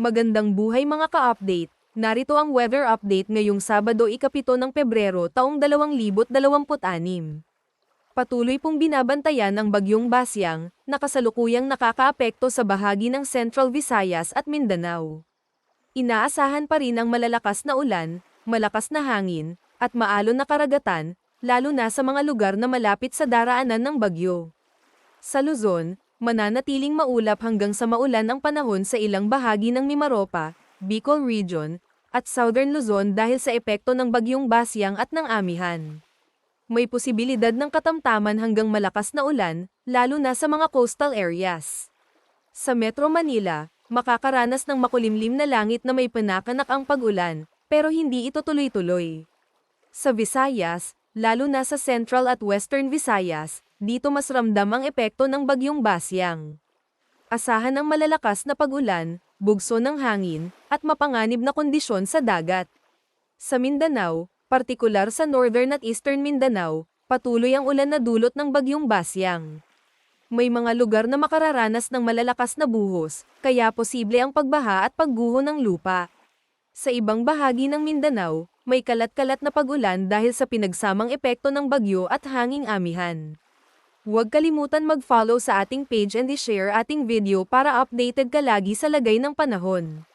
Magandang buhay mga ka-update, narito ang weather update ngayong Sabado 7 ng Pebrero taong 2026. Patuloy pong binabantayan ang bagyong Basyang, na kasalukuyang nakakaapekto sa bahagi ng Central Visayas at Mindanao. Inaasahan pa rin ang malalakas na ulan, malakas na hangin, at maalon na karagatan, lalo na sa mga lugar na malapit sa daraanan ng bagyo. Sa Luzon, mananatiling maulap hanggang sa maulan ang panahon sa ilang bahagi ng Mimaropa, Bicol Region, at Southern Luzon dahil sa epekto ng bagyong Basyang at ng Amihan. May posibilidad ng katamtaman hanggang malakas na ulan, lalo na sa mga coastal areas. Sa Metro Manila, makakaranas ng makulimlim na langit na may panakanak ang pag-ulan, pero hindi ito tuloy-tuloy. Sa Visayas, lalo na sa Central at Western Visayas, dito mas ramdam ang epekto ng bagyong Basyang. Asahan ang malalakas na pag-ulan, bugso ng hangin, at mapanganib na kondisyon sa dagat. Sa Mindanao, partikular sa Northern at Eastern Mindanao, patuloy ang ulan na dulot ng bagyong Basyang. May mga lugar na makararanas ng malalakas na buhos, kaya posible ang pagbaha at pagguho ng lupa. Sa ibang bahagi ng Mindanao, may kalat-kalat na pag-ulan dahil sa pinagsamang epekto ng bagyo at hanging amihan. Huwag kalimutan mag-follow sa ating page and i-share ating video para updated ka lagi sa lagay ng panahon.